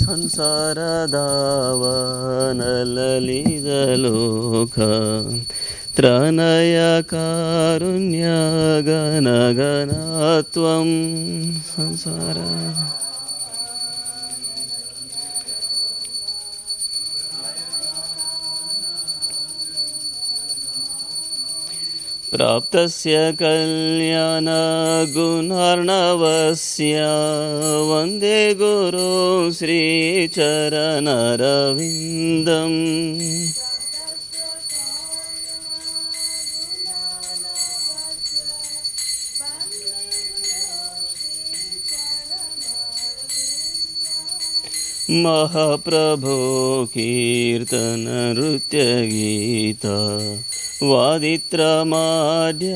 ಸಂಸಾರದಾವನಲಲಿದಲೋಕ ತ್ರಣಯ ಕಾರುಣ್ಯ ಗಣ ಗಣತ್ವಂ ಸಂಸಾರ ಪ್ರಾಪ್ತಸ್ಯ ಕಲ್ಯಾಣ ಗುಣಾರ್ಣವಸ್ಯ ವಂದೇ ಗುರು ಶ್ರೀಚರಣರವಿಂದಂ ಮಹಾಪ್ರಭೋ ಕೀರ್ತನ ನೃತ್ಯ ಗೀತ ವಾದಿತ್ರಮಾಢ್ಯ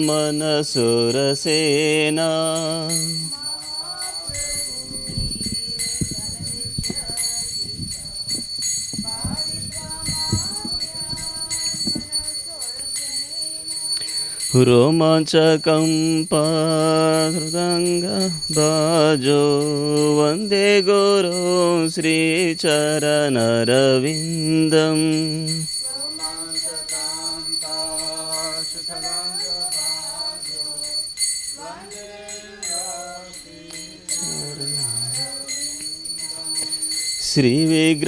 ಮನಸುರಸೇನಾ ರೋಮಾಂಚಕಂಪಹೃದಂಗ ಬಾಜೋ ವಂದೇ ಗುರು ಶ್ರೀಚರಣರವಿಂದಂ ಶ್ರೀ ವಿಗ್ರಹಾರಾಧನ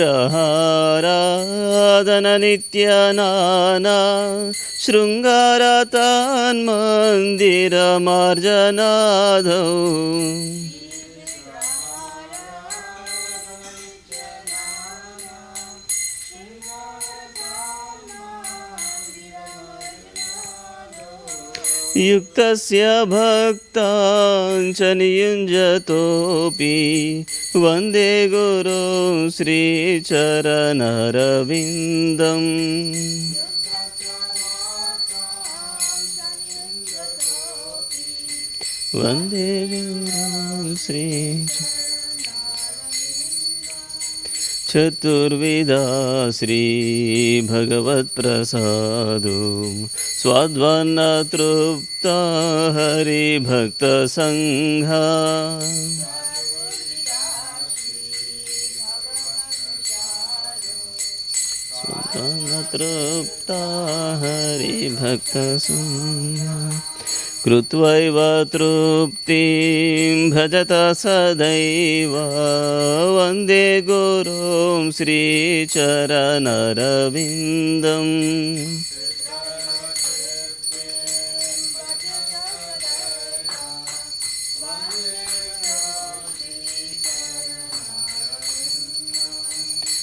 ನಿತ್ಯ ನಾನಾ ಶೃಂಗಾರ ತನ್ಮಂದಿರ ಮಾರ್ಜನಾಧೌ ಯುಕ್ತಸ್ಯ ಭಕ್ತಾಂಚ ನಿಯುಂಜತೋಪಿ ವಂದೇ ಗುರು ಶ್ರೀಚರಣರವಿಂದಂ ವಂದೇ ಗುರು ಶ್ರೀ ಚತುರ್ವಿಧ ಶ್ರೀ ಭಗವತ್ಪ್ರಸಾದೋ ಸ್ವಾಧ್ವನ್ನ ತೃಪ್ತ ಹರಿಭಕ್ತ ಸಂಘ ಸ್ವಾಧ್ವನ್ನ ತೃಪ್ತ ಹರಿಭಕ್ತ ಸಂಘ ಕೃತ್ವೈವ ತೃಪ್ತಿಂ ಭಜತ ಸದೈವ ವಂದೇ ಗುರುಂ ಶ್ರೀಚರಣರವಿಂದಂ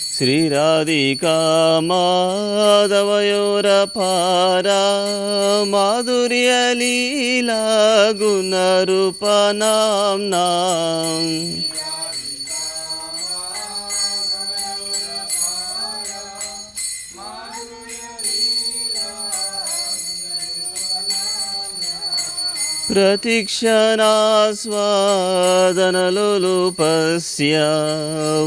ಶ್ರೀರಾಧಿಕಾ ಮಾಧವಯೋರಪಾರ ಮಾಧುರ್ಯ ಲೀಲಾ ಗುಣರೂಪ ನಾಮ್ನಾಂ ಪ್ರತಿಕ್ಷಣಾಸ್ವಾದನಲೋಲುಪಸ್ಯ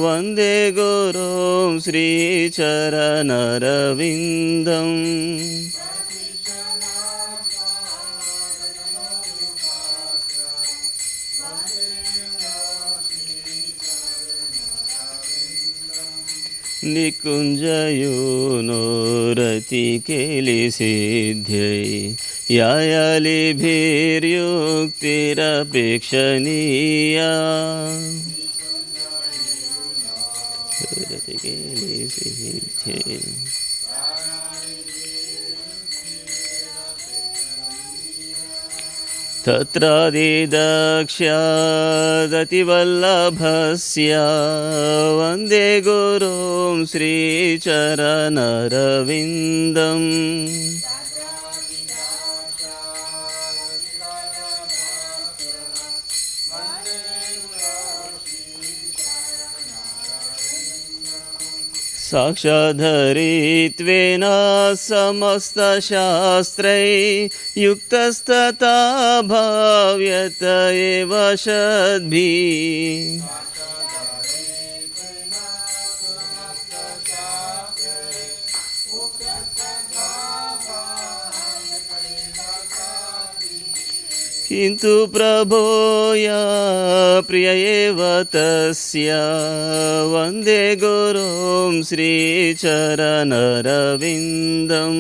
ವಂದೇ ಗುರುಂ ಶ್ರೀಚರಣರವಿಂದಂ ನಿಕುಂಜಯೋನೋ ರತಿ ಕೇಲಿಸಿದ್ಧೈ ಯಾಯಲಿಭಿರ್ಯುಕ್ತಿರಪೇಕ್ಷಣೀಯಾ ತತ್ರಾದಿದಕ್ಷ್ಯಾದತಿವಲ್ಲಭಸ್ಯ ವಂದೇ ಗುರುಂ ಶ್ರೀಚರಣರವಿಂದಂ ಸಾಕ್ಷಾಧರಿತ್ವೇನ ಸಮಸ್ತಶಾಸ್ತ್ರೈ ಯುಕ್ತಸ್ತಥಾ ಭಾವ್ಯತ ಏವ ಷದ್ಭಿಃ किन्तु प्रभोया प्रिय एव तस्य वन्दे गुरुं श्रीचरणरविन्दम्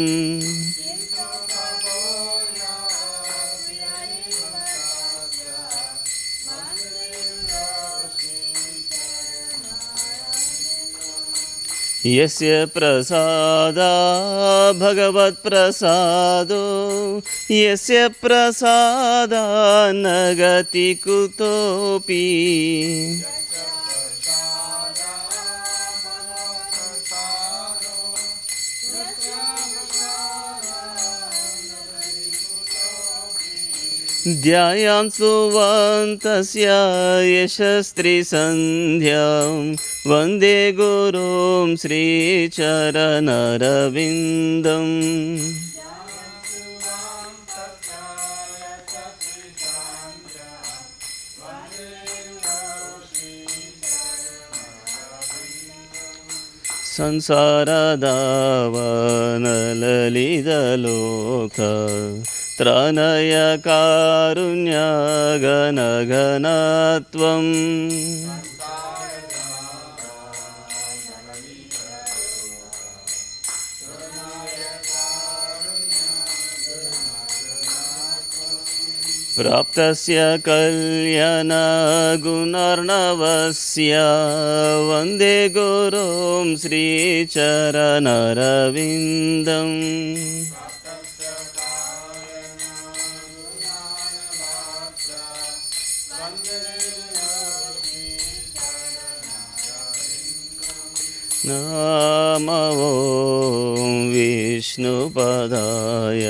यस्य प्रसादा भगवत्प्रसादो यस्य प्रसादा न गति कुतोऽपि ध्यायां सुवन्तस्य यशस्त्रिसन्ध्यां वन्दे गुरुं श्रीचरणरविन्दम् संसारदावनललितलोक त्रनयकारुण्यगणगणत्वम् प्राप्तस्य कल्याणगुणार्णवस्य वन्दे गुरुं श्रीचरणरविन्दम् नमो विष्णुपदाय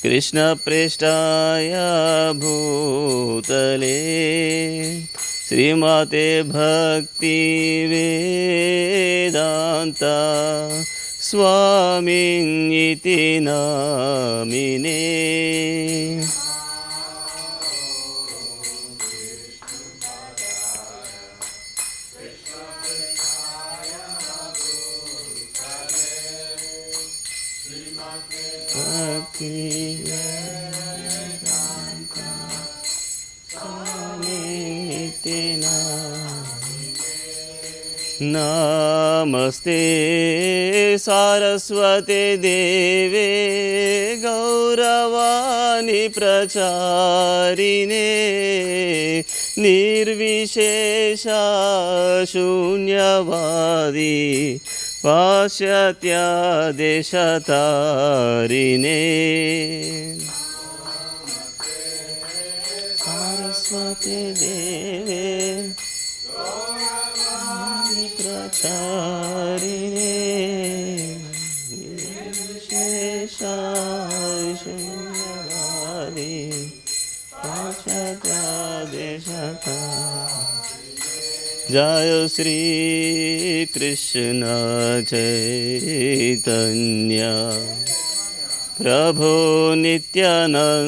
कृष्णप्रेष्ठाय भूतले श्रीमते भक्तिवेदान्ता स्वामिन्निति नामिने नमस्ते सारस्वते देवे गौरवाणी प्रचारिणे निर्विशेषा शून्यवादी पाश्चात्यादेशतारिणे सारस्वते देवे प्रचारिणे निर्विशेषा शून्यवादी पाश्चात्यादेशता जय श्री कृष्ण चैतन्य प्रभु नित्यानंदा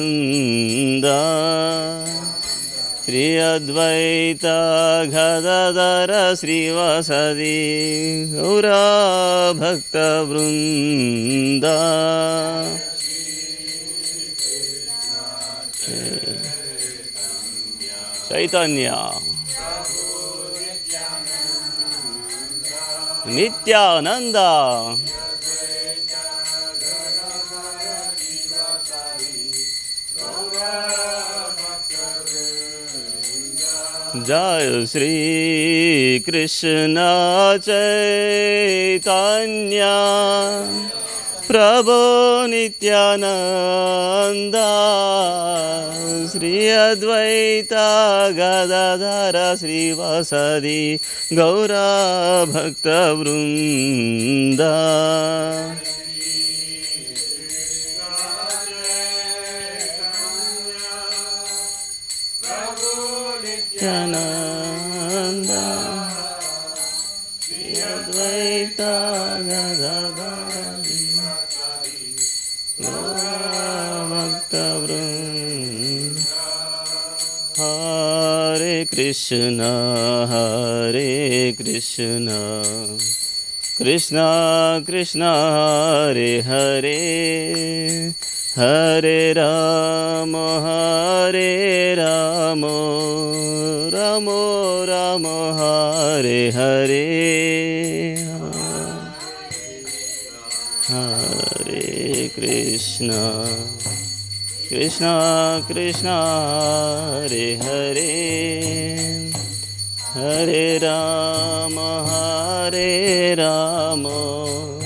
श्री अद्वैता गदाधर श्रीवासदि गौरा भक्तवृंदा चैतन्य नित्यानंद जय श्री कृष्ण चैतन्य प्रभु नित्यानंद श्री अद्वैता गदाधर श्रीवासदि गौरा भक्तवृंदा नित्यानंद श्री अद्वैता गदाधर भक्तवृंद हरे Krishna Krishna Krishna Hare Hare Hare Ramo, Ramo Ramo, Hare Hare, Hare Krishna, Krishna Krishna, Hare Hare, Hare Ramo,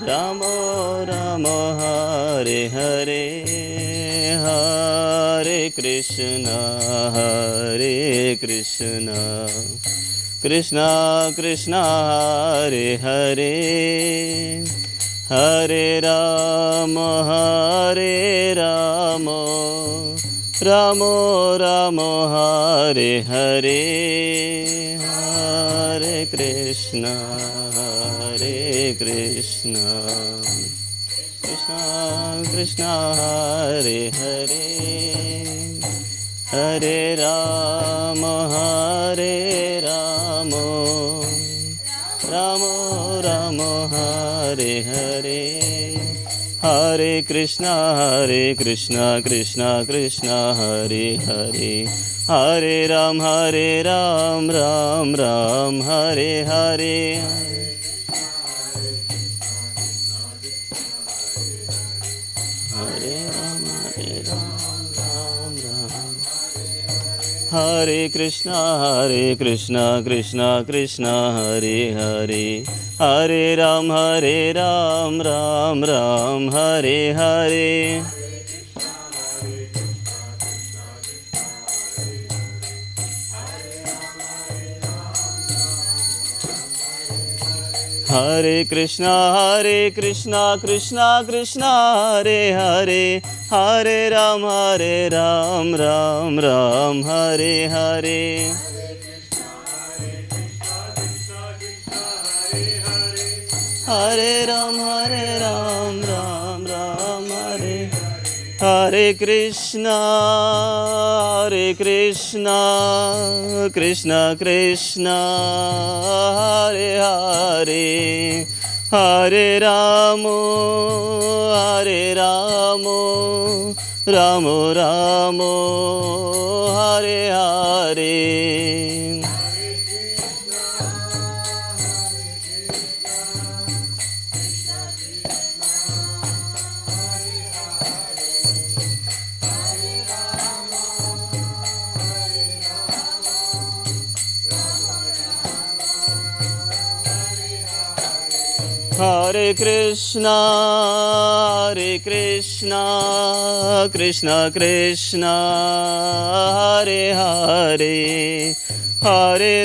Ramo Ramo, Hare Hare, Hare Krishna, Krishna Krishna, Hare Hare, Hare Ramo, Ramo Ramo, Hare Hare, Hare Krishna, Krishna Krishna, Hare Hare, Hare Ramo, Ramo Ramo, Hare Hare, Hare Krishna, Krishna Krishna, Hare Hare, Hare Ram, Ram Ram, Hare Hare, Hare Krishna, Krishna Krishna, Hare Hare, Hare Ram, Ram Ram, Hare Hare, Hare Krishna, Krishna Krishna, Hare Hare, Hare Ram, Ram Ram, Hare Hare, Hare Ram, Ram Ram, Hare Hare Krishna, Krishna Krishna, Hare Hare, Hare Ramo, Ramo Ramo, Hare Hare, Hare Krishna, Krishna Krishna, Hare Hare, Hare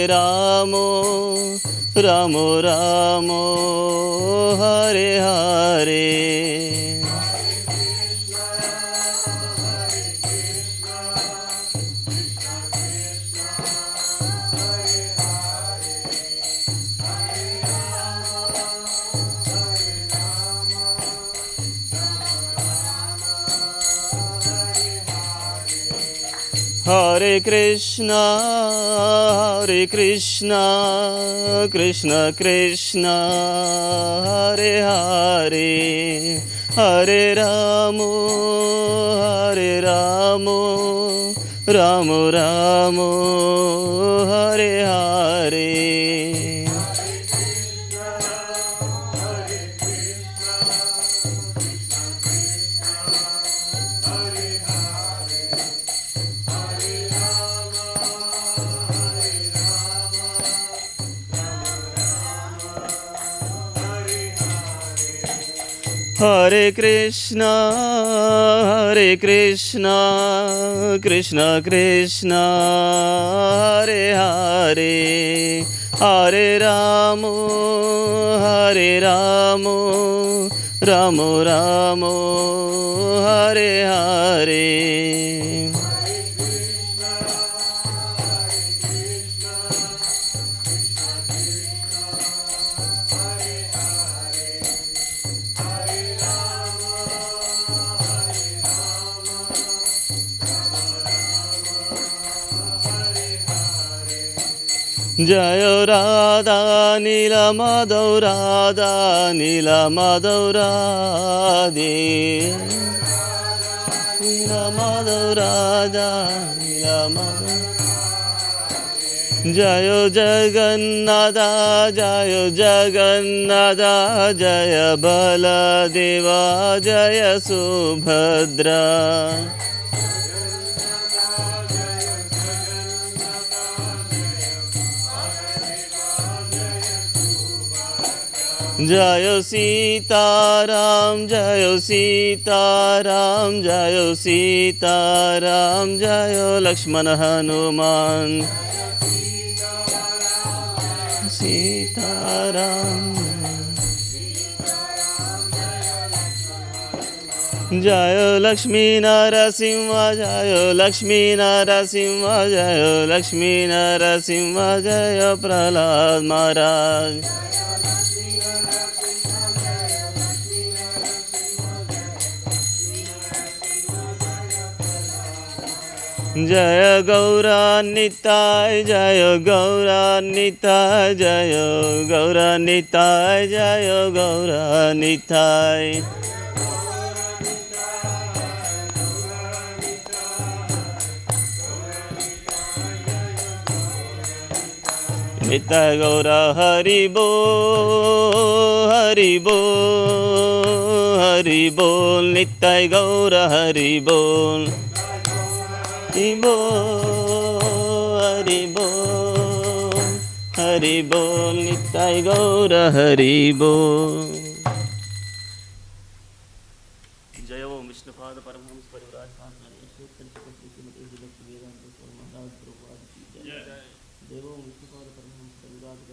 Ramo, Ramo Ramo, Hare Hare, Hare Krishna, Krishna Krishna, Hare Hare, Hare Ramo, Ramo Ramo, Hare Hare, Hare Krishna, Krishna Krishna, Hare Hare, Hare Ramo, Ramo Ramo, Hare Hare, जय राधा नीलमाधव राधा नीलमाधव राधे नीलमाधव राधा नीलमाधव जय जगन्नाथ जय जगन्नाथ जय बलदेवा जय सुभद्रा जय सीताराम जय सीताराम जय सीताराम जय लक्ष्मण हनुमान सीताराम जय लक्ष्मी नरसिंह जय लक्ष्मी नरसिंह जय लक्ष्मी नरसिंह जय प्रहलाद महाराज जय गौरान्विताय जय गौरान्विताय जय गौरान्विताय जय गौरान्विताय नित्य गौरा हरि बोल हरि बोल हरि बोल नित्य गौरा हरि बोल हरि बोल हरि बोल नित्य गौर हरि बोल जय ओम विष्णुपाद परमहंस परिव्राज जय ओम विष्णुपाद परमहंस परिव्राज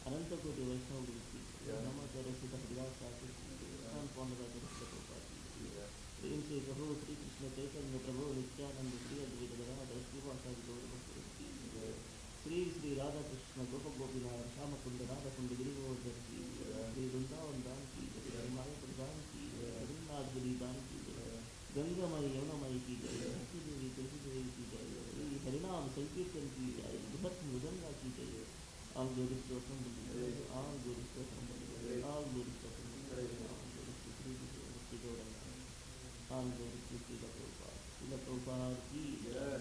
अनंत कोटि वैष्णव प्रेम से कहो श्री कृष्ण चैतन्य प्रभु नित्यानंद श्री अद्वैत गदाधर श्रीवासादि गौरभक्तों की श्री श्री राधा कृष्ण गोप गोपीनाथ श्याम कुंड राधा कुंड गिरिगोवर्धन की श्री वृंदावन दान की हिमालय प्रदान की जगन्नाथ गिरी दान की गंगामयी यमुनामयी की जय तुलसी देवी की जय श्री हरिनाम संकीर्तन की जय बृहत मृदंगा की जय आल गोरिस्तोत्रम आल गोरिस्तोत्रम आल गोरिस्तोत्रम आल गोरिस्तोत्रम की जय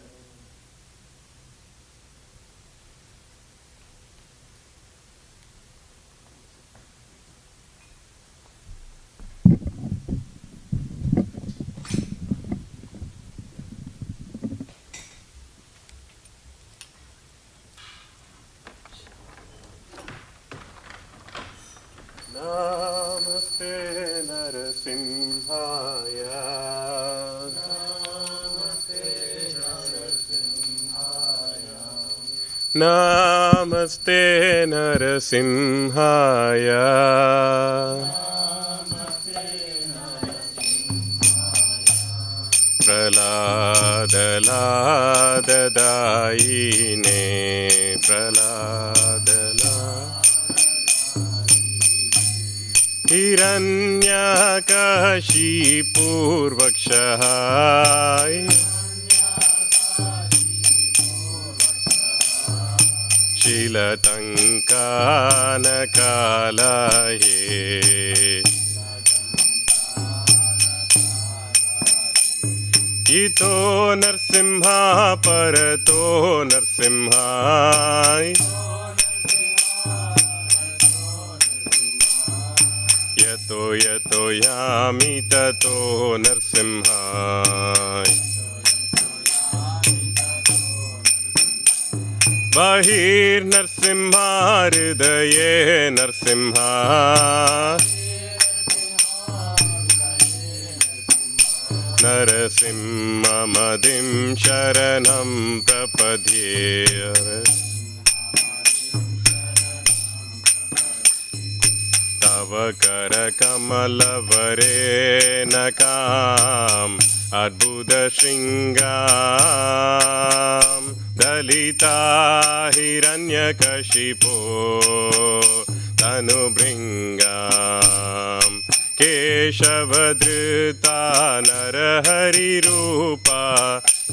नमस्ते नरसिंहाय नमस्ते नरसिंहाय प्रहलादलाददायिने प्रहलादला हिरण्यकशिपूर्वक्षः शीलतङ्कानकालये इतो नरसिंहा परतो नरसिंहा यतो यतो यामि ततो नरसिंहाय बहिर्नरसिंहा हृदये नरसिंहा नरसिंहमदिं शरणं प्रपद्ये तव करकमलवरेणकाम् अद्भुतशृङ्गां दलिता हिरण्यकशिपो तनुभृङ्गां केशवधृता नरहरिरूपा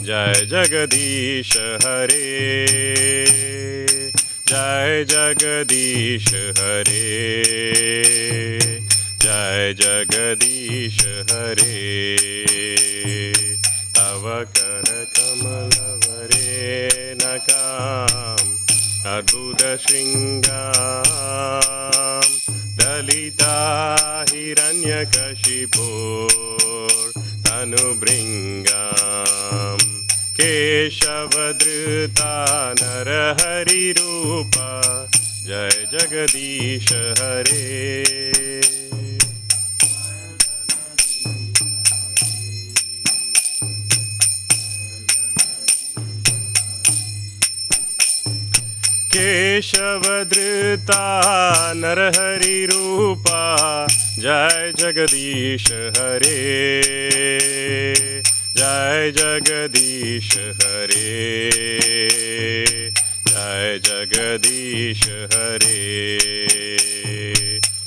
जय जगदीश हरे, जय जगदीश हरे, जय जगदीश हरे। तव कर कमल वरेणकाम् अद्भुत श्रृंगाम दलिता हिरण्यकशिपुर्तनुभृङ्गाम् केशवधृता नरहरिरूपा जय जगदीश हरे। केशवधृता नरहरिरूपा जय जगदीश हरे, जय जगदीश हरे, जय जगदीश हरे।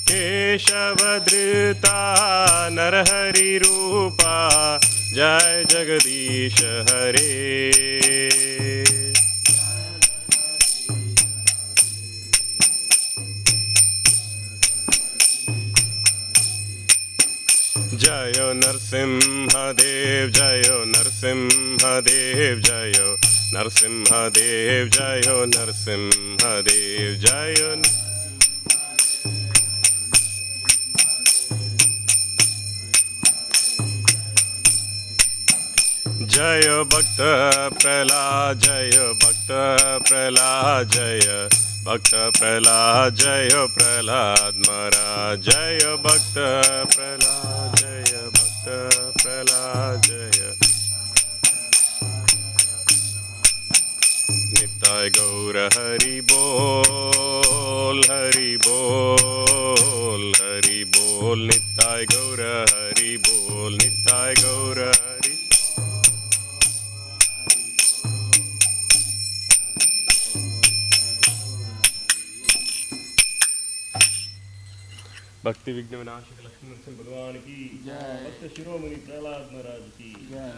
केशवधृता नरहरिरूपा जय जगदीश हरे। जय नरसिंहदेव जय नरसिंहदेव जय नरसिंहदेव जय नरसिंहदेव जय। जय भक्त प्रहलाद जय भक्त प्रहलाद जय भक्त प्रहलाद जय प्रहलाद महाराज जय भक्त प्रहलाद जय भक्त प्रहलाद जय। निताय गौर हरि बोल हरि बोल हरि बोल निताय गौर हरि बोल निताय गौर हरि। भक्ति विघ्न विनाशक लक्ष्मण नरसिंह भगवान की जय। भक्त शिरोमणि प्रहलाद महाराज की जय।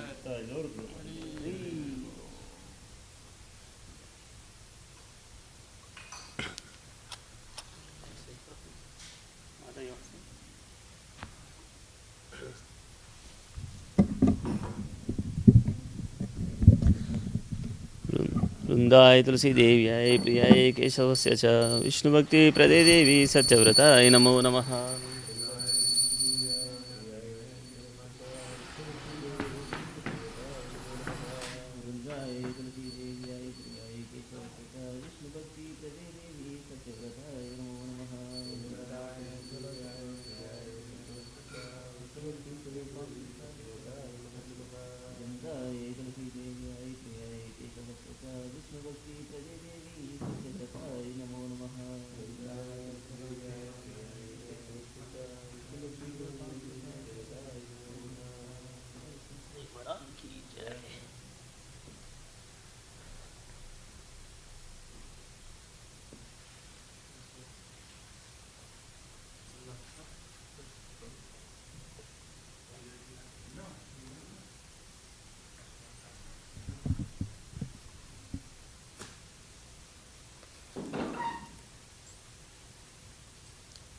वृंदाय तुलसी देव्याय प्रियाय केशवस्य च विष्णुभक्ति प्रदे देवी सत्यव्रताय नमो नमः।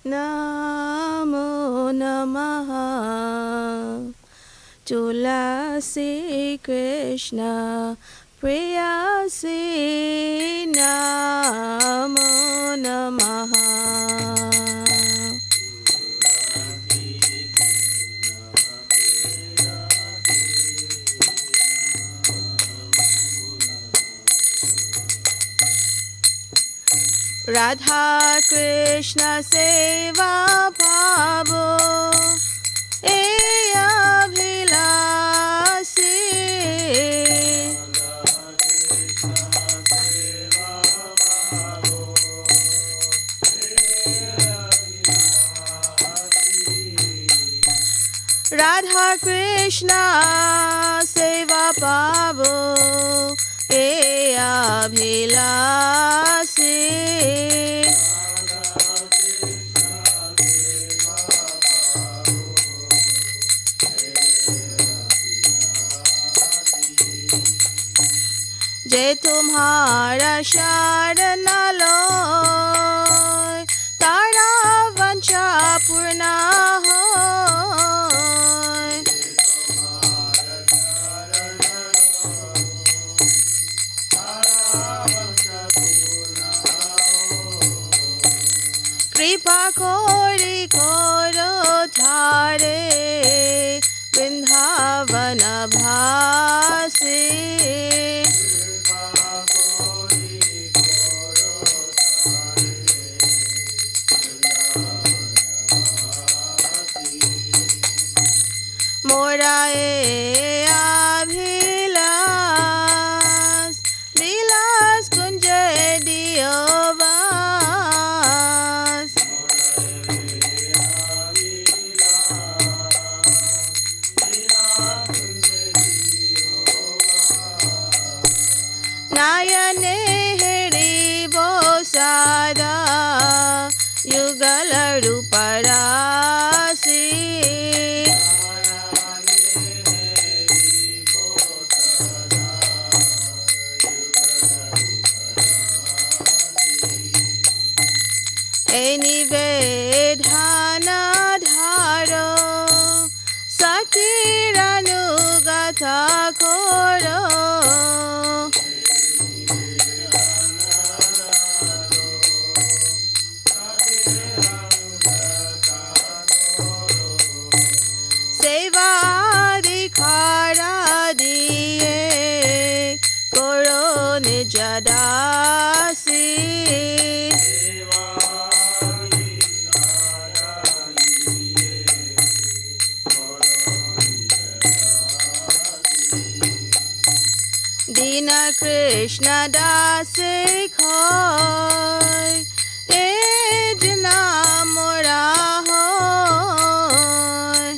नमो नमः तुलसी कृष्ण प्रेयसी नमो नमः। राधा कृष्ण सेवा पावो ए अभिलाषी। राधा कृष्ण सेवा पावो ए अभिलाषी। શરણલોય તારા વંચા પૂર્ણ હોય. કૃપા કોરી કોરો થારે વૃંદાવન ભાસે. મોરાએ અભિલાષ વિલાસ કુંજ દિયો વાસ. નાયને હેડી બો સાદા યુગલ રૂપરાસી. એની વેધાના ધારો સકીરાનું ગાથા ખોરો. સેવાદી ખારા દિયે કોરો નિજ દાસી. દીન કૃષ્ણ દાસે ખોય એ જ ના મોરા હોય.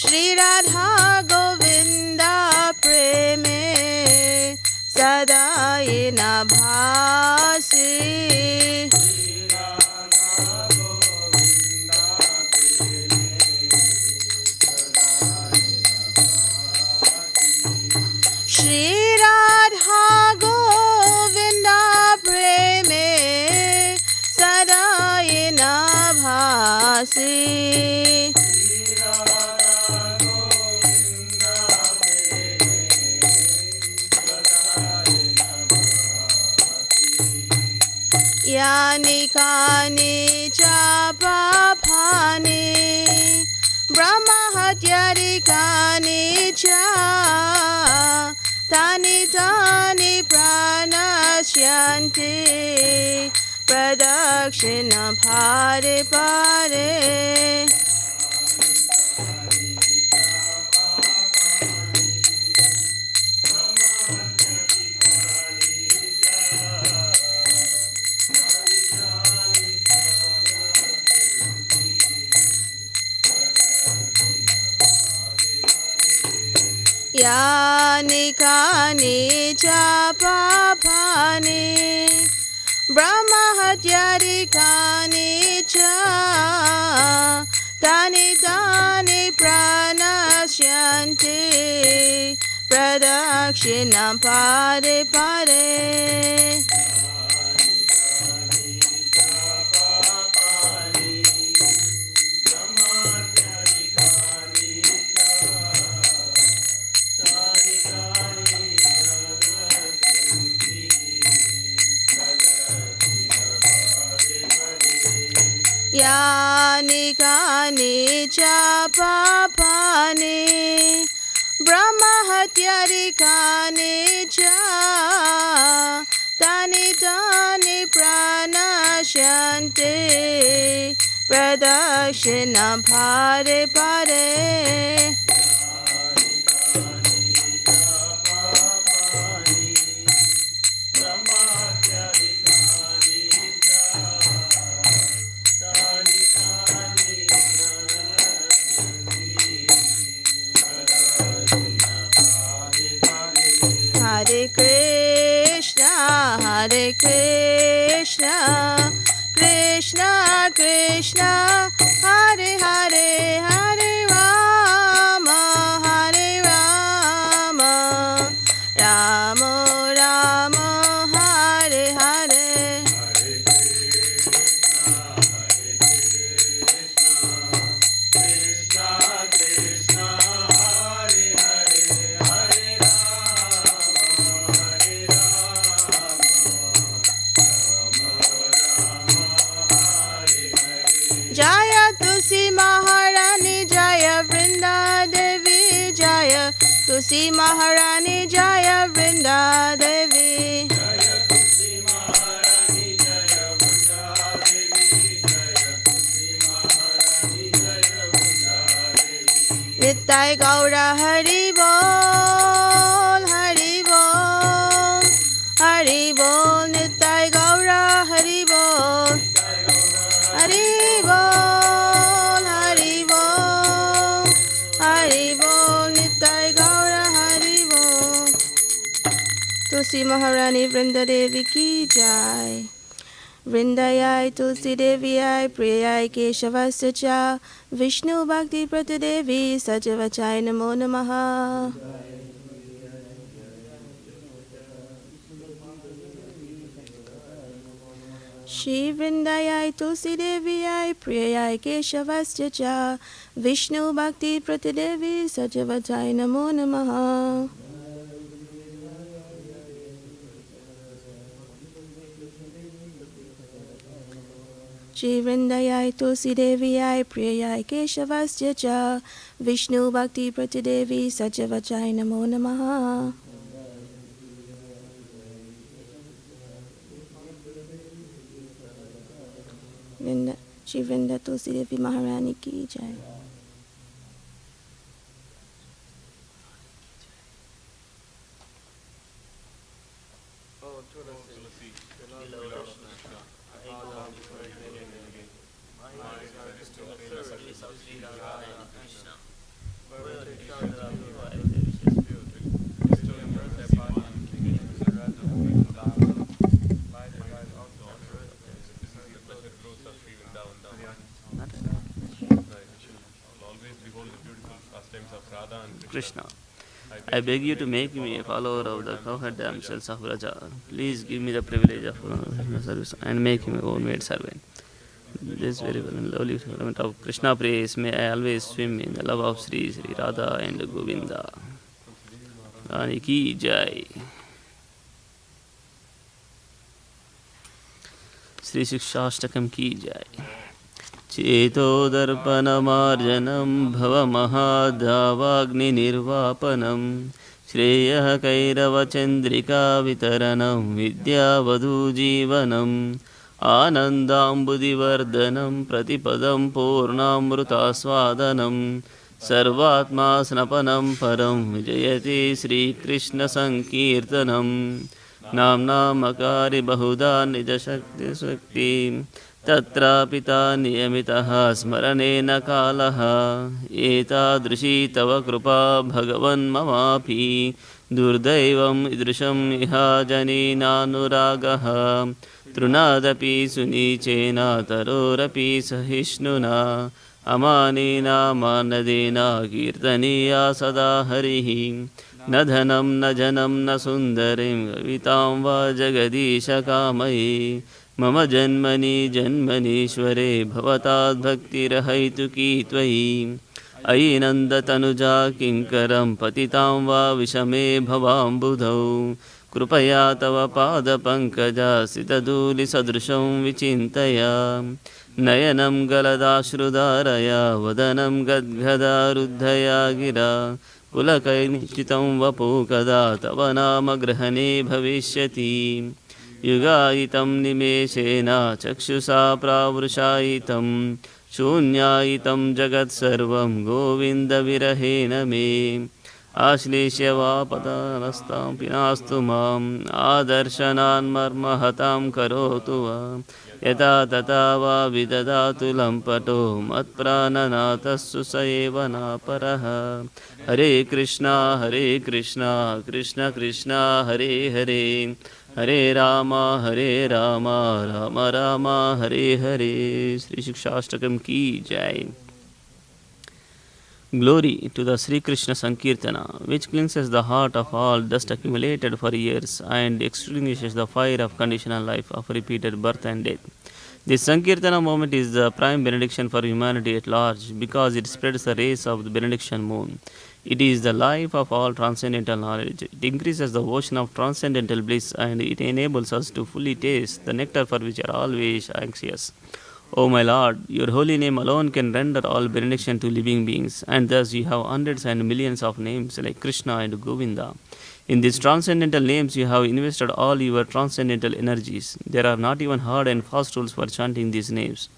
શ્રી રાધા ગોવિંદા પ્રેમે સદાય ના ભાસી. શ્રી રાધા ગોવિંદા પ્રેમે સદાય ના ભાસી. યાની કાની ચાપા ફાની બ્રહ્મ હત્યારી કાની ચા. તાની તાની પ્રાણશ્યંતિ પ્રદક્ષિણ ભારે પારે. યાની કાની ચાપા ફાની બ્રહ્મ હત્યારી કાની ચા. તાની તાની પ્રાણશ્યંતિ પ્રદક્ષિણ પારે પારે. યાની કાની ચાપા ફાની બ્રહ્મ હત્યારી કાની ચા. તાની તાની પ્રાણશ્યંતિ પ્રદક્ષિણ ભારે પારે. Hare Krishna Krishna Krishna Hare Hare Hare Rama Hare Rama Rama Rama Hare Hare Jaya Tulsi Maharani Jaya Vrinda Devi Jaya Tulsi Maharani Jaya Vrinda Devi Nittai Gaura Hari Bol Hari Bol Hari Bol Nittai Gaura Hari Bol Hari Bol Hari Bol Hari Bol Nittai Gaura Hari Bol Tulsi Maharani Vrinda Devi ki jai Vrindayai Tulsi Deviyai Priyai Keshavasya cha Vishnu Bhakti Pratadevi Sajavachai Namo Namaha Shri Vrindayai Tulsi Deviyai Priyai Keshavasya cha Vishnu Bhakti Pratadevi Sajavachai Namo Namaha Shri Vrindayai Tulsi Deviyai Priyai Keshavasya cha Vishnu Bhakti Pratadevi Sajavachai Namo Namaha Shri Vrinda Tulsi Devi Maharani ki jai Krishna, I beg you to make me a follower of the cowherd damsels of Braja. Please give me the privilege of service and make him a own maid servant. This very lovely element of Krishna praise, may I always swim in the love of Sri Sri Radha and Govinda. Rani ki jai. Sri Shikshashtakam ki jai. चेतोदर्पणमार्जनं भवमहाधावाग्निर्वापनं श्रेयः कैरवचन्द्रिकावितरणं विद्यावधूजीवनम् आनन्दाम्बुदिवर्धनं प्रतिपदं पूर्णामृतास्वादनं सर्वात्मा स्नपनं परं विजयति श्रीकृष्णसङ्कीर्तनं नाम्नामकारि बहुधा निजशक्तिशक्तिं तत्रापिता नियमितः स्मरणेन कालः एतादृशी तव कृपा भगवन्ममापि दुर्दैवम् ईदृशम् इह जनेनानुरागः तृणादपि सुनीचेन तरोरपि सहिष्णुना अमानेना मानदेना कीर्तनीया सदा हरिः न धनं न जनं न सुन्दरीं कवितां वा जगदीश कामये मम जन्मनि जन्मनीश्वरे भवताद्भक्तिरहैतुकी त्वयि अयि नन्दतनुजा किङ्करं पतितां वा विषमे भवाम्बुधौ कृपया तव पादपङ्कजासितधूलिसदृशं विचिन्तया नयनं गलदाश्रुधारया वदनं गद्गदारुद्धया गिरा पुलकैनिश्चितं वपु कदा तव नाम ग्रहणे भविष्यति युगायितं निमेषेण चक्षुषा प्रावृषायितं शून्यायितं जगत्सर्वं गोविन्दविरहेण मे आश्लेष्य वा पदानस्तां पिनास्तु माम् आदर्शनान्मर्महतां करोतु वा यथा तथा वा विदधातु लम्पटो मत्प्राणनाथस्सु स एव नापरः हरे Krishna Krishna Krishna Hare Hare Hare Rama, Hare Rama, Rama Rama, Hare Hare. Sri Shikshashtakam ki jai. Glory to the Sri Krishna Sankirtana, which cleanses the heart of all dust accumulated for years and extinguishes the fire of conditional life of repeated birth and death. This Sankirtana moment is the prime benediction for humanity at large because it spreads the rays of the benediction moon. It is the life of all transcendental knowledge. It increases the ocean of transcendental bliss and it enables us to fully taste the nectar for which we are always anxious. O my Lord, your holy name alone can render all benediction to living beings, and thus you have hundreds and millions of names like Krishna and Govinda. In these transcendental names, you have invested all your transcendental energies. There are not even hard and fast rules for chanting these names.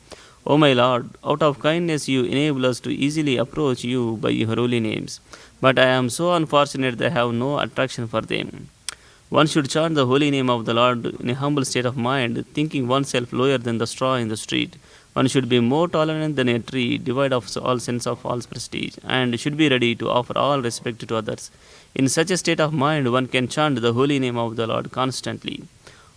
O my Lord, out of kindness you enable us to easily approach you by your holy names, but I am so unfortunate that I have no attraction for them. One should chant the holy name of the Lord in a humble state of mind, thinking oneself lower than the straw in the street. One should be more tolerant than a tree, devoid of all sense of false prestige, and should be ready to offer all respect to others. In such a state of mind, one can chant the holy name of the Lord constantly.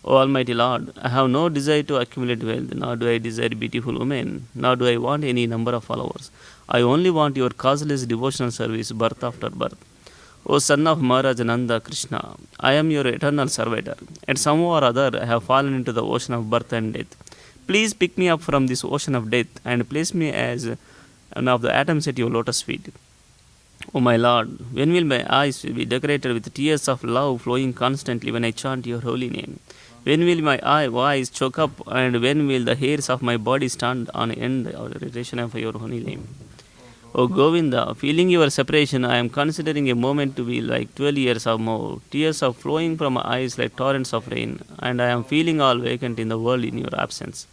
O Almighty Lord, I have no desire to accumulate wealth, nor do I desire beautiful women, nor do I want any number of followers. I only want your causeless devotional service birth after birth. O son of Maharaj Nanda Krishna, I am your eternal servitor. At some or other, I have fallen into the ocean of birth and death. Please pick me up from this ocean of death and place me as one of the atoms at your lotus feet. O my Lord, when will my eyes be decorated with tears of love flowing constantly when I chant your holy name? When will my eyes choke up, and when will the hairs of my body stand on end of the recitation of your holy name? O Govinda, feeling your separation, I am considering a moment to be like 12 years or more. Tears are flowing from my eyes like torrents of rain, and I am feeling all vacant in the world in your absence.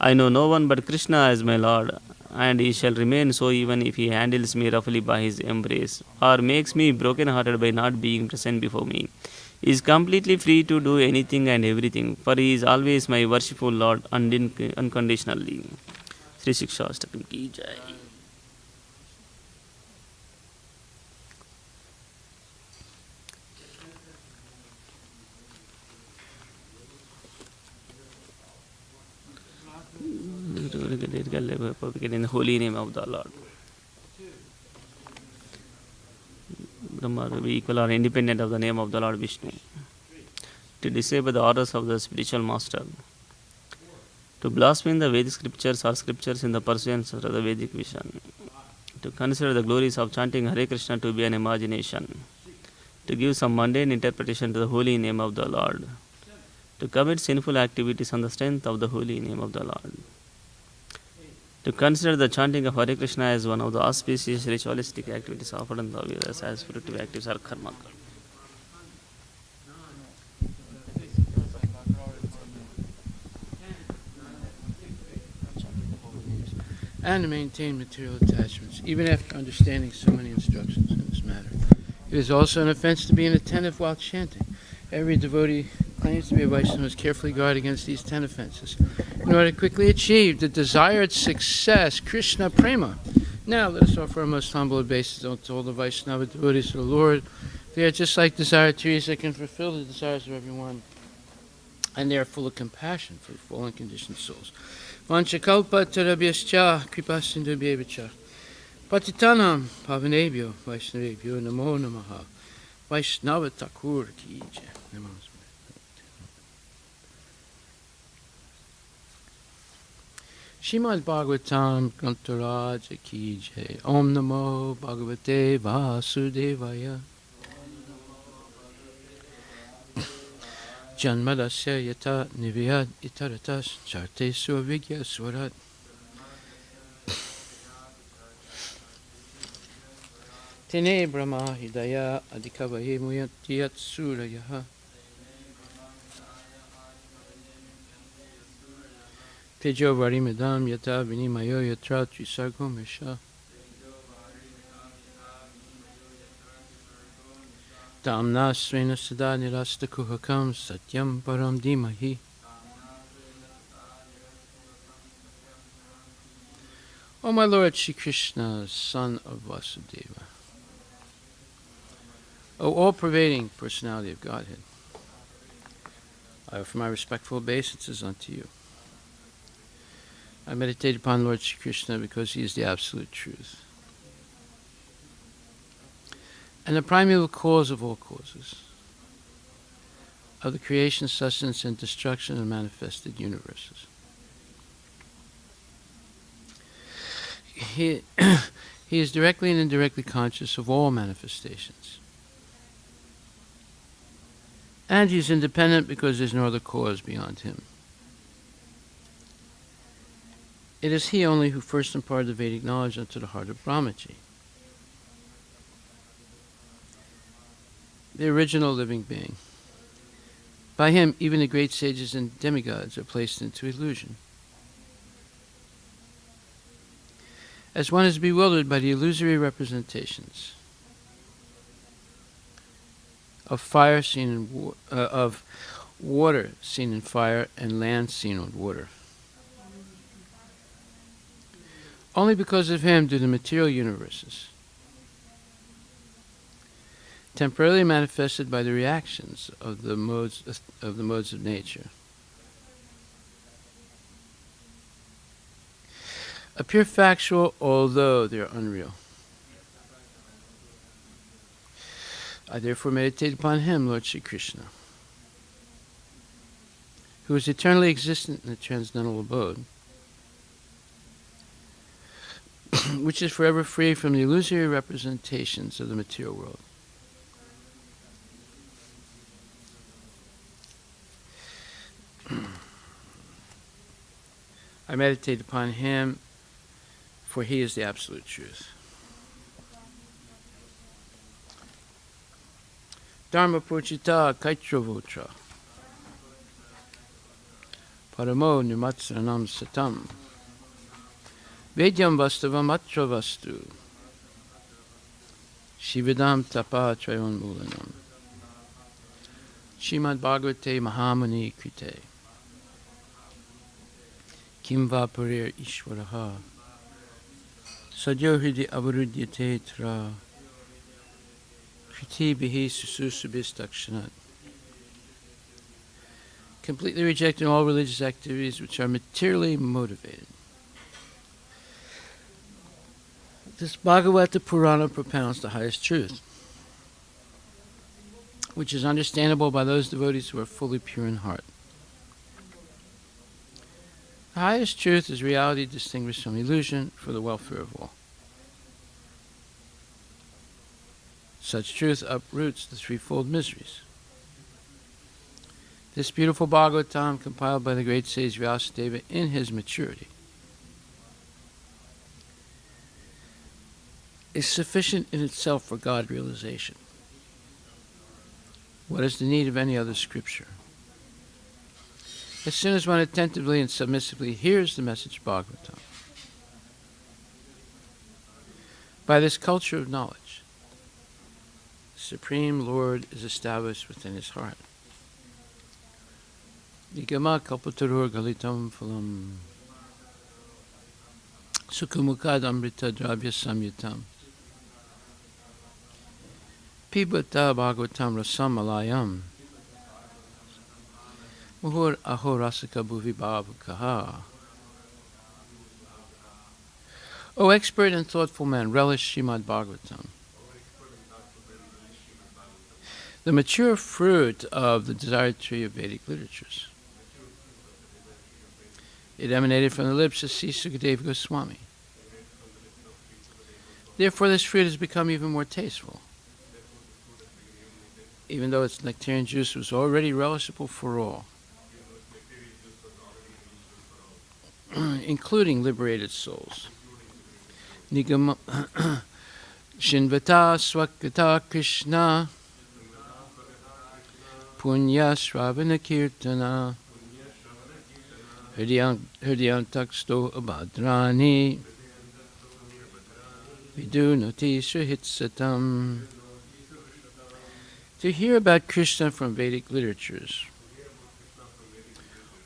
I know no one but Krishna as my Lord, and he shall remain so even if he handles me roughly by his embrace, or makes me broken-hearted by not being present before me. He is completely free to do anything and everything, for he is always my worshipful Lord unconditionally. Sri Shikshashtakam ki jai. In the holy name of the Lord. Brahma, we equal or independent of the name of the Lord Vishnu. To disable the orders of the spiritual master. To blaspheme the Vedic scriptures or scriptures in the pursuance of the Vedic vision. To consider the glories of chanting Hare Krishna to be an imagination. To give some mundane interpretation to the holy name of the Lord. To commit sinful activities on the strength of the holy name of the Lord. To consider the chanting of Hare Krishna as one of the auspicious ritualistic activities offered in the Vedas as fruitive activities or karma. And to maintain material attachments, even after understanding so many instructions in this matter. It is also an offense to be inattentive while chanting. Every devotee claims to be a Vaishnava must carefully guard against these 10 offenses in order to quickly achieve the desired success, Krishna Prema. Now let us offer our most humble obeisances to all the Vaishnava devotees of the Lord. They are just like desired trees that can fulfill the desires of everyone, and they are full of compassion for fallen conditioned souls. Vanchakalpa tarabhyascha kripasindubhyevacha patitanam pavanebhyo vaishnavebhyo namo namaha Vaishnava Thakur ki jai. Shrimad Bhagavatam Grantaraja ki jai. Om Namo Bhagavate Vasudevaya. Janmadasya yata niviyad itaratas charte suvigya swarat. Tene Brahma Hidaya Adhikavaye Muyatiyat Surayaha. Tejo Varimidam Yata Vinimayo Yatra Trisargo Mesha. Damna Svena Sada Nirasta Kuhakam Satyam Param Dimahi. O my Lord Shri Krishna, son of Vasudeva, O all-pervading personality of Godhead, I offer my respectful obeisances unto you. I meditate upon Lord Shri Krishna because he is the absolute truth and the primeval cause of all causes, of the creation, sustenance, and destruction of manifested universes. He is directly and indirectly conscious of all manifestations. And he is independent because there is no other cause beyond him. It is he only who first imparted the Vedic knowledge unto the heart of Brahmaji, the original living being. By him, even the great sages and demigods are placed into illusion. As one is bewildered by the illusory representations of fire seen in of water seen in fire and land seen on water. Only because of him do the material universes, temporarily manifested by the reactions of the modes of nature, appear factual, although they are unreal. I therefore meditate upon him, Lord Shri Krishna, who is eternally existent in the transcendental abode, which is forever free from the illusory representations of the material world. I meditate upon him, for he is the absolute truth. Dharma Puchita Kaitravotra Paramo Nimatsranam Satam Vedyam Vastavam Atra Vastu Shividam Tapa Trayon Mulanam Shrimad Bhagavate Mahamani Krite Kimva Parir Ishwaraha Sadyohridi Avarudyate Tra Kriti Bihi Sususubhistakshanat. Completely rejecting all religious activities which are materially motivated. This Bhagavata Purana propounds the highest truth, which is understandable by those devotees who are fully pure in heart. The highest truth is reality distinguished from illusion for the welfare of all. Such truth uproots the threefold miseries. This beautiful Bhagavatam, compiled by the great sage Vyasadeva in his maturity, is sufficient in itself for God realization. What is the need of any other scripture? As soon as one attentively and submissively hears the message of Bhagavatam, by this culture of knowledge, the Supreme Lord is established within his heart. Nigama kalpatarur galitam phalam sukhamukad amrita dravya samyutam pibata bhagavatam rasam alayam muhur ahorasika bhuvi bhavakaha. O expert and thoughtful man, relish Srimad Bhagavatam, the mature fruit of the desired tree of Vedic literatures. It emanated from the lips of Sri Sukadeva Goswami. Therefore, this fruit has become even more tasteful, even though its nectarian juice was already relishable for all, including liberated souls. Nigama Shinvata Swakata Krishna Punya Shravana Kirtana Hridyantaksto Abhadrani Vidunati Sahitsatam. To hear about Krishna from Vedic literatures,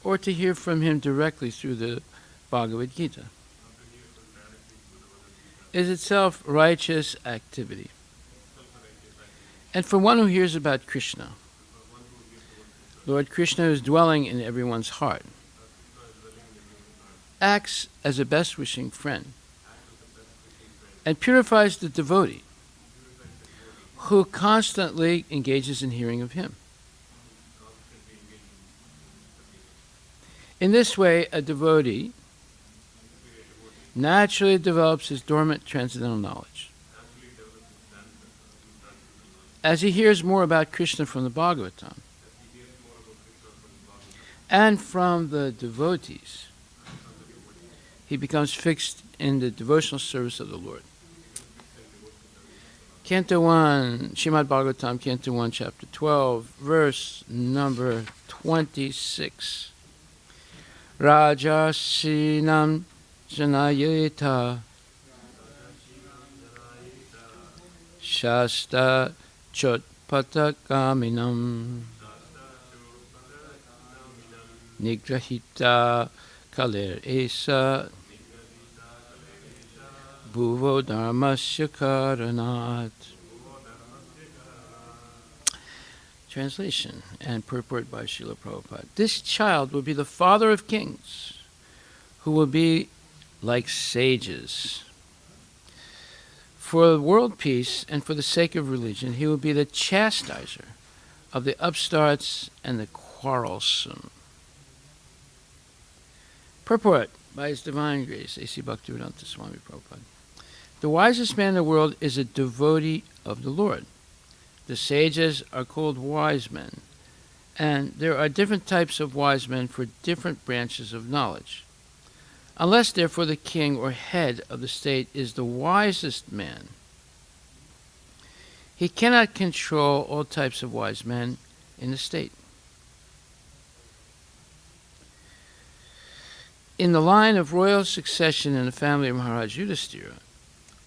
or to hear from him directly through the Bhagavad Gita, is itself righteous activity. And for one who hears about Krishna, Lord Krishna is dwelling in everyone's heart, acts as a best-wishing friend, and purifies the devotee who constantly engages in hearing of him. In this way, a devotee naturally develops his dormant transcendental knowledge. As he hears more about Krishna from the Bhagavatam and from the devotees, he becomes fixed in the devotional service of the Lord. Canto 1, Srimad Bhagavatam, Canto 1, Chapter 12, verse number 26. Rajasinam janayeta Shasta chotpatagaminam Nigrahita kaler esa Bhuvo dharmasya karanat. Translation and purport by Srila Prabhupada. This child will be the father of kings, who will be like sages. For world peace and for the sake of religion, he will be the chastiser of the upstarts and the quarrelsome. Purport by His Divine Grace, A.C. Bhaktivedanta Swami Prabhupada. The wisest man in the world is a devotee of the Lord. The sages are called wise men, and there are different types of wise men for different branches of knowledge. Unless, therefore, the king or head of the state is the wisest man, he cannot control all types of wise men in the state. In the line of royal succession in the family of Maharaj Yudhishthira,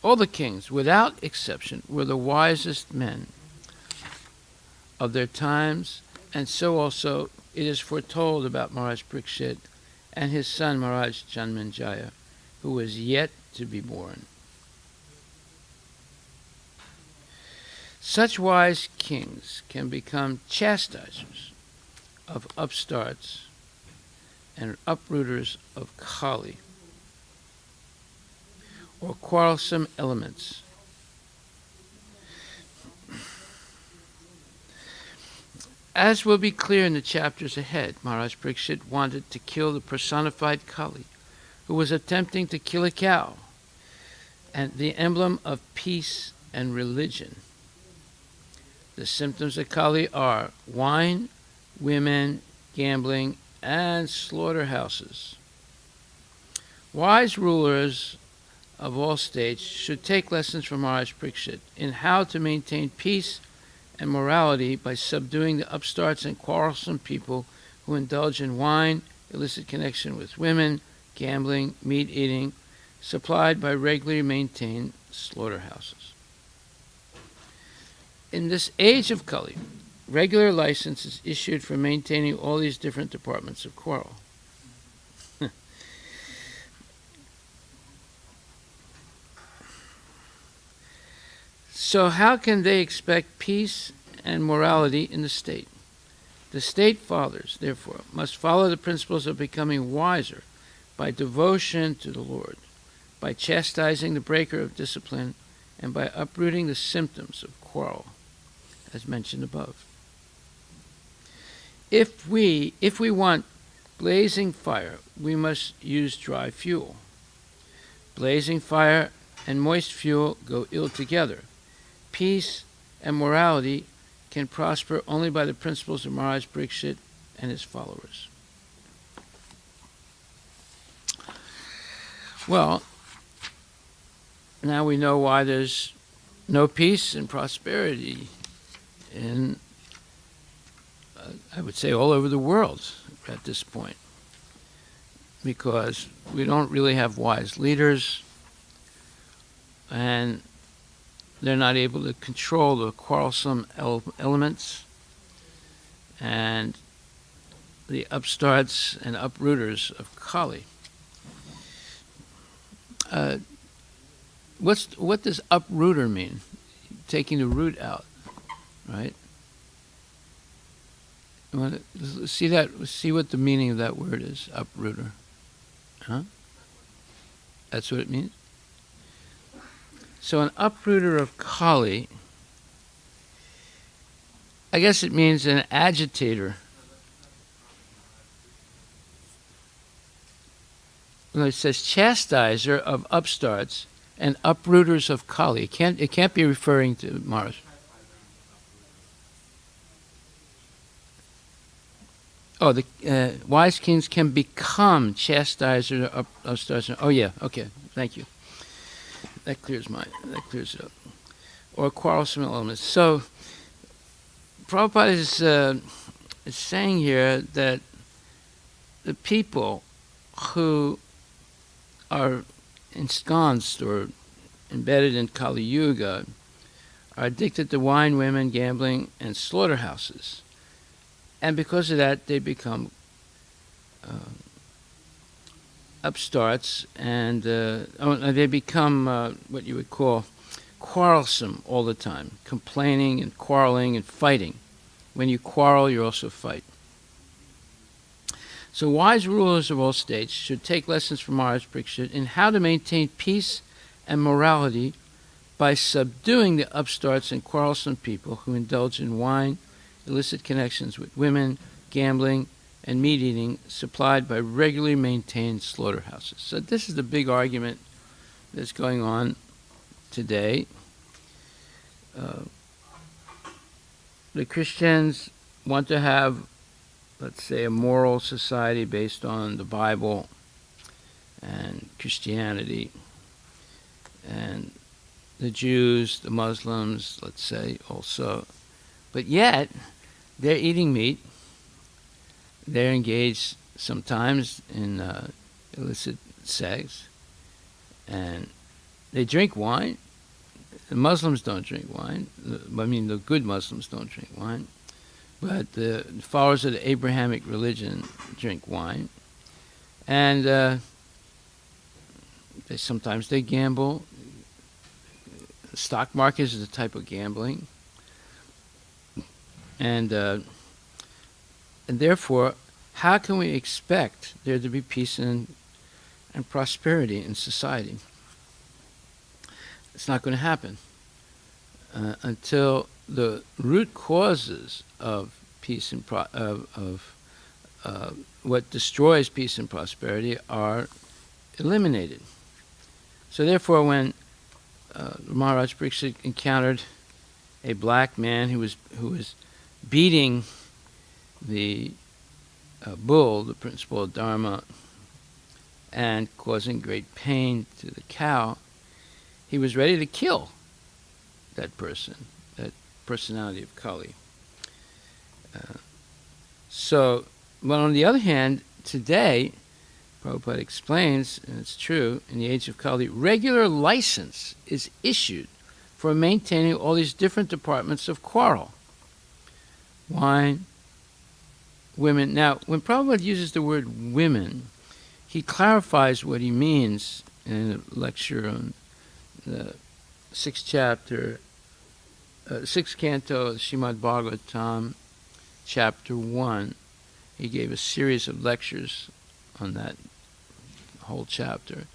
all the kings, without exception, were the wisest men of their times, and so also it is foretold about Maharaj Parikshit and his son Maharaj Janmenjaya, who was yet to be born. Such wise kings can become chastisers of upstarts and uprooters of Kali, or quarrelsome elements. As will be clear in the chapters ahead, Maharaj Parikshit wanted to kill the personified Kali, who was attempting to kill a cow, and the emblem of peace and religion. The symptoms of Kali are wine, women, gambling, and slaughterhouses. Wise rulers of all states should take lessons from Maharaj Parikshit in how to maintain peace and morality by subduing the upstarts and quarrelsome people who indulge in wine, illicit connection with women, gambling, meat eating, supplied by regularly maintained slaughterhouses. In this age of Kali, regular license is issued for maintaining all these different departments of quarrel. So how can they expect peace and morality in the state? The state fathers, therefore, must follow the principles of becoming wiser by devotion to the Lord, by chastising the breaker of discipline, and by uprooting the symptoms of quarrel, as mentioned above. If we want blazing fire, we must use dry fuel. Blazing fire and moist fuel go ill together. Peace and morality can prosper only by the principles of Maharaj Parikshit and his followers. Well, now we know why there's no peace and prosperity in, I would say, all over the world at this point, because we don't really have wise leaders, and they're not able to control the quarrelsome elements and the upstarts and uprooters of Kali. What does uprooter mean? Taking the root out, right? You want to see that? See what the meaning of that word is, uprooter. Huh? That's what it means? So an uprooter of Kali, I guess it means an agitator. When it says chastiser of upstarts and uprooters of Kali, it can't be referring to Mars. Oh, the wise kings can become chastiser of upstarts. Oh yeah, okay, thank you. That clears it up. Or quarrelsome elements. So Prabhupada is saying here that the people who are ensconced or embedded in Kali Yuga are addicted to wine, women, gambling, and slaughterhouses. And because of that, they become upstarts, and they become what you would call quarrelsome all the time, complaining and quarreling and fighting. When you quarrel, you also fight. So wise rulers of all states should take lessons from Maharaj Parikshit in how to maintain peace and morality by subduing the upstarts and quarrelsome people who indulge in wine, illicit connections with women, gambling, and meat eating supplied by regularly maintained slaughterhouses. So this is the big argument that's going on today. The Christians want to have, let's say, a moral society based on the Bible and Christianity, and the Jews, the Muslims, let's say, also. But yet, they're eating meat. They're engaged sometimes in illicit sex, and they drink wine. The Muslims don't drink wine. The good Muslims don't drink wine. But the followers of the Abrahamic religion drink wine. And sometimes they gamble. The stock market is a type of gambling. And therefore, how can we expect there to be peace and prosperity in society? It's not going to happen until the root causes of peace and what destroys peace and prosperity are eliminated. So therefore, when Maharaj Parikshit encountered a black man who was beating the bull, the principle of Dharma, and causing great pain to the cow, he was ready to kill that person, that personality of Kali. But on the other hand, today, Prabhupada explains, and it's true, in the age of Kali, regular license is issued for maintaining all these different departments of quarrel. Wine, women. Now, when Prabhupada uses the word women, he clarifies what he means in a lecture on the sixth chapter, sixth canto of Srimad Bhagavatam, chapter 1. He gave a series of lectures on that whole chapter.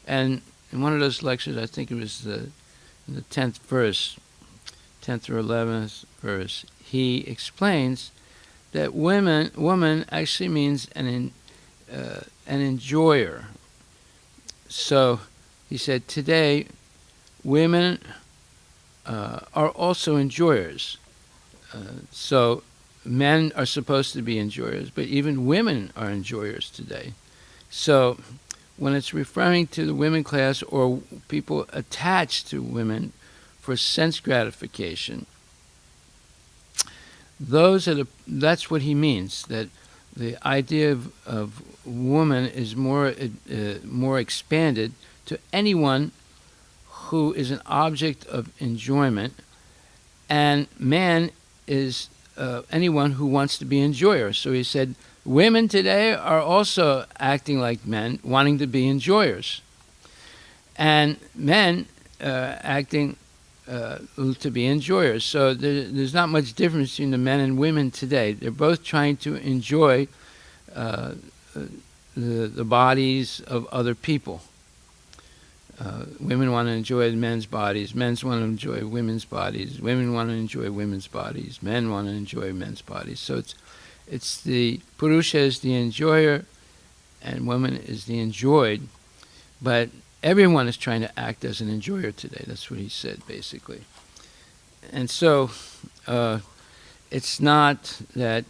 And in one of those lectures, I think it was in the 10th verse, 10th or 11th verse, he explains that woman actually means an enjoyer. So he said, today, women are also enjoyers. So men are supposed to be enjoyers, but even women are enjoyers today. So when it's referring to the women class or people attached to women for sense gratification, that's what he means, that the idea of woman is more expanded to anyone who is an object of enjoyment, and man is anyone who wants to be enjoyer. So he said, women today are also acting like men, wanting to be enjoyers, and men acting to be enjoyers. So there's not much difference between the men and women today. They're both trying to enjoy the bodies of other people. Women want to enjoy men's bodies. Men want to enjoy women's bodies. Women want to enjoy women's bodies. Men want to enjoy men's bodies. So it's the Purusha is the enjoyer, and woman is the enjoyed. But everyone is trying to act as an enjoyer today. That's what he said, basically. And so it's not that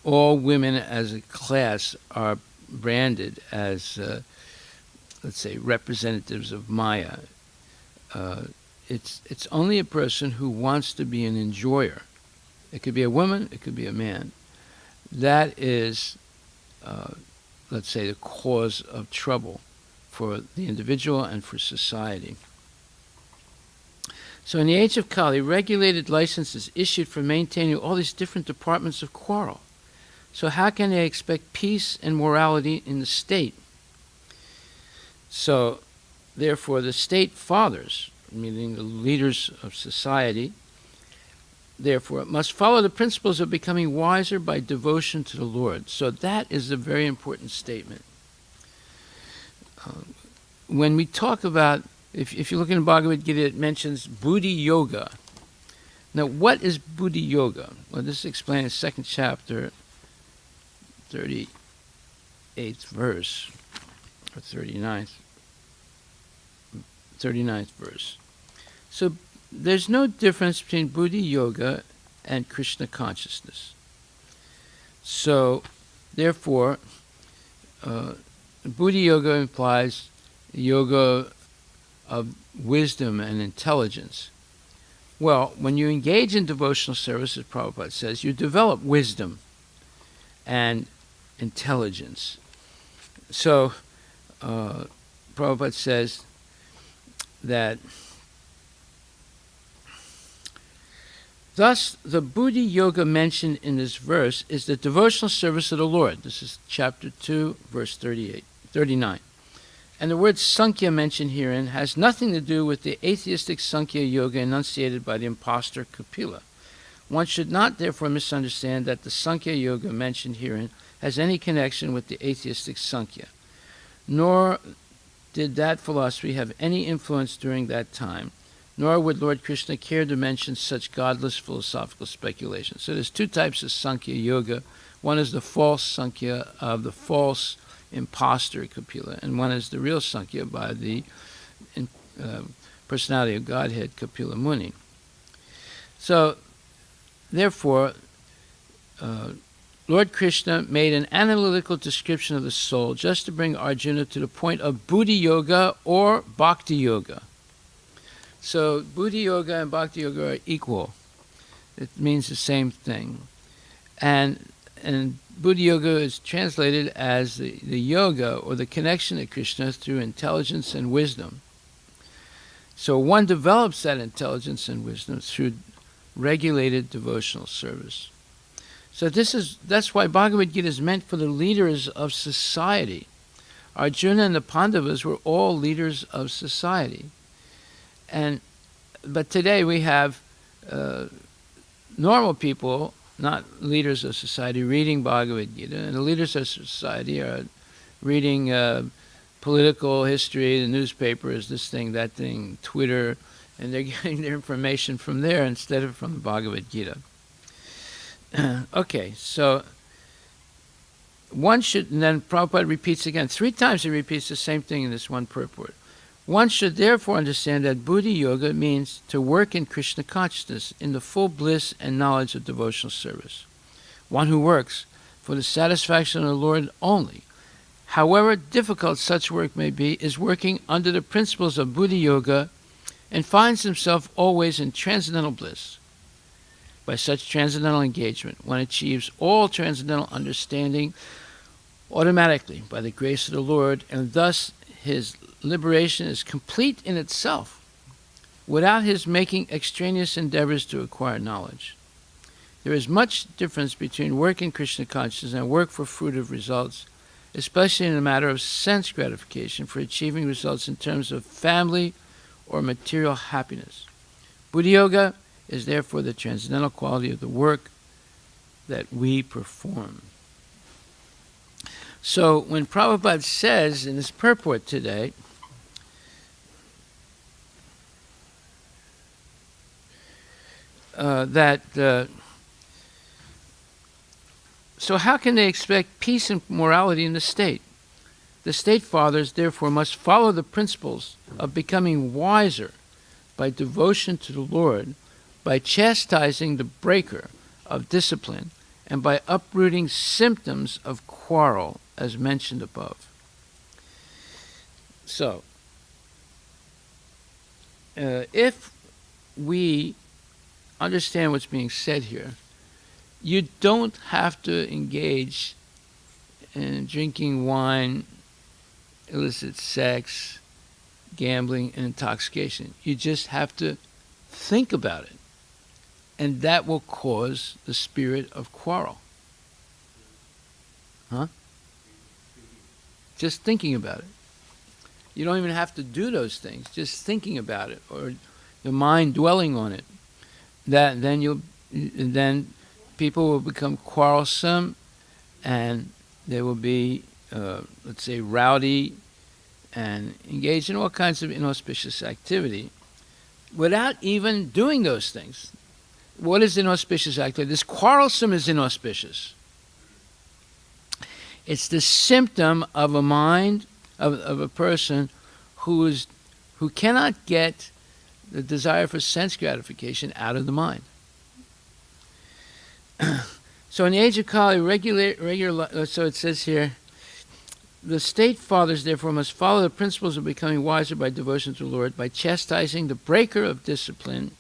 all women as a class are branded as, let's say, representatives of Maya. It's only a person who wants to be an enjoyer. It could be a woman, it could be a man. That is, let's say, the cause of trouble for the individual and for society. So in the age of Kali, regulated licenses issued for maintaining all these different departments of quarrel. So how can they expect peace and morality in the state? So, therefore, the state fathers, meaning the leaders of society, therefore, must follow the principles of becoming wiser by devotion to the Lord. So that is a very important statement. When we talk about, if you look in the Bhagavad Gita, it mentions Buddhi Yoga. Now, what is Buddhi Yoga? Well, this is explained in the second chapter, 38th verse, or 39th verse. So there's no difference between Buddhi Yoga and Krishna consciousness. So, therefore, Buddhi Yoga implies yoga of wisdom and intelligence. Well, when you engage in devotional service, as Prabhupada says, you develop wisdom and intelligence. So, Prabhupada says that thus the Buddhi Yoga mentioned in this verse is the devotional service of the Lord. This is chapter 2, verse 39. And the word Sankhya mentioned herein has nothing to do with the atheistic Sankhya Yoga enunciated by the impostor Kapila. One should not therefore misunderstand that the Sankhya Yoga mentioned herein has any connection with the atheistic Sankhya, nor did that philosophy have any influence during that time, nor would Lord Krishna care to mention such godless philosophical speculation. So there's two types of Sankhya Yoga. One is the false Sankhya of the false impostor Kapila, and one is the real Sankhya by the personality of Godhead Kapila Muni. So, therefore, Lord Krishna made an analytical description of the soul just to bring Arjuna to the point of Buddhi Yoga or Bhakti Yoga. So, Buddhi Yoga and Bhakti Yoga are equal. It means the same thing. And Buddhi Yoga is translated as the yoga or the connection to Krishna through intelligence and wisdom. So one develops that intelligence and wisdom through regulated devotional service. So that's why Bhagavad Gita is meant for the leaders of society. Arjuna and the Pandavas were all leaders of society. But today we have normal people, not leaders of society, reading Bhagavad Gita, and the leaders of society are reading political history, the newspapers, this thing, that thing, Twitter, and they're getting their information from there instead of from the Bhagavad Gita. Okay, so one should, and then Prabhupada repeats again, 3 times he repeats the same thing in this one purport. One should therefore understand that Buddhi Yoga means to work in Krishna consciousness in the full bliss and knowledge of devotional service. One who works for the satisfaction of the Lord only, however difficult such work may be, is working under the principles of Buddhi Yoga and finds himself always in transcendental bliss. By such transcendental engagement, one achieves all transcendental understanding automatically by the grace of the Lord, and thus his liberation is complete in itself, without his making extraneous endeavors to acquire knowledge. There is much difference between work in Krishna consciousness and work for fruitive results, especially in the matter of sense gratification, for achieving results in terms of family, or material happiness. Buddha Yoga is therefore the transcendental quality of the work that we perform. So when Prabhupada says in his purport today, so how can they expect peace and morality in the state? The state fathers therefore must follow the principles of becoming wiser by devotion to the Lord, by chastising the breaker of discipline, and by uprooting symptoms of quarrel, as mentioned above. So, if we understand what's being said here, you don't have to engage in drinking wine, illicit sex, gambling, and intoxication. You just have to think about it. And that will cause the spirit of quarrel. Just thinking about it. You don't even have to do those things. Just thinking about it, or the mind dwelling on it. Then people will become quarrelsome, and they will be, let's say, rowdy, and engage in all kinds of inauspicious activity without even doing those things. What is inauspicious activity? This quarrelsome is inauspicious. It's the symptom of a mind, of a person who cannot get the desire for sense gratification out of the mind. So in the age of Kali, so it says here, the state fathers therefore must follow the principles of becoming wiser by devotion to the Lord, by chastising the breaker of discipline,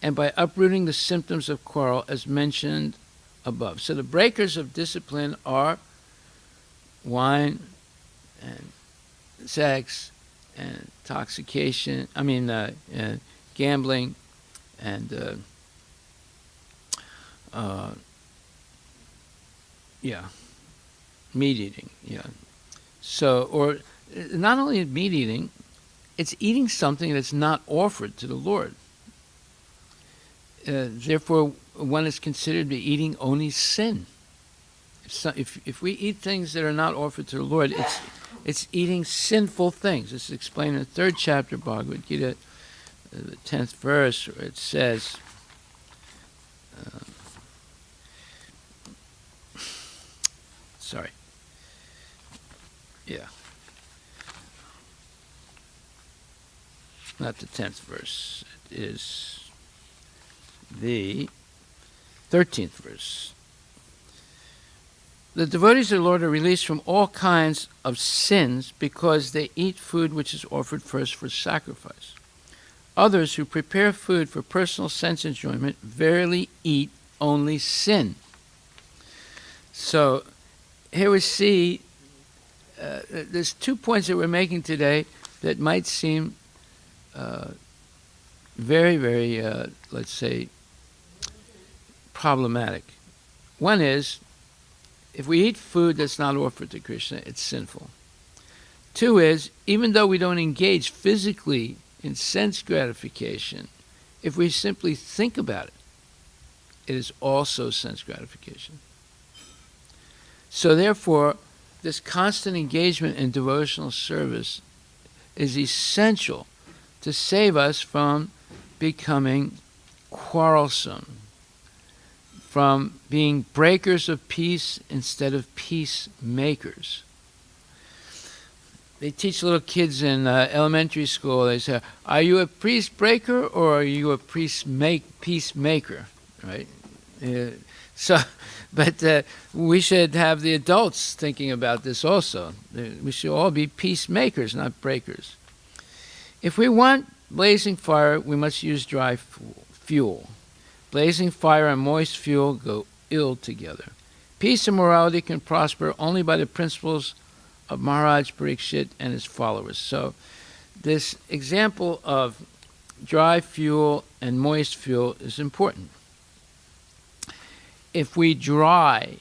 and by uprooting the symptoms of quarrel, as mentioned above. So the breakers of discipline are wine and sex and intoxication, gambling and meat eating. So, or not only meat eating, it's eating something that's not offered to the Lord. Therefore, one is considered to be eating only sin. If we eat things that are not offered to the Lord, it's eating sinful things. This is explained in the 3rd chapter of Bhagavad Gita, the 10th verse, where it says, not the 10th verse, it is the 13th verse. The devotees of the Lord are released from all kinds of sins because they eat food which is offered first for sacrifice. Others who prepare food for personal sense enjoyment verily eat only sin. So here we see there's 2 points that we're making today that might seem very, very, let's say, problematic. One is, if we eat food that's not offered to Krishna, it's sinful. 2 is, even though we don't engage physically in sense gratification, if we simply think about it, it is also sense gratification. So therefore, this constant engagement in devotional service is essential to save us from becoming quarrelsome, from being breakers of peace instead of peacemakers. They teach little kids in elementary school, they say, are you a priest breaker or are you a peacemaker? Right? But we should have the adults thinking about this also. We should all be peacemakers, not breakers. If we want blazing fire, we must use dry fuel. Blazing fire and moist fuel go ill together. Peace and morality can prosper only by the principles of Maharaj Parikshit and his followers. So this example of dry fuel and moist fuel is important. If we dry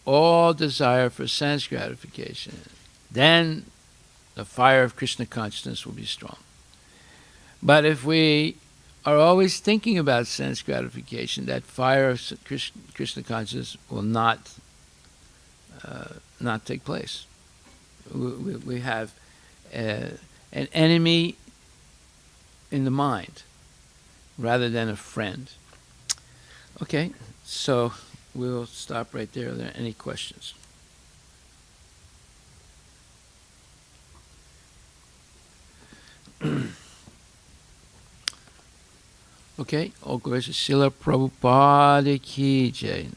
all desire for sense gratification, then the fire of Krishna consciousness will be strong. But if we are always thinking about sense gratification, that fire of Krishna consciousness will not take place. We have an enemy in the mind rather than a friend. Okay, so we'll stop right there. Are there any questions? Okay, all glories to Srila Prabhupada ki jai.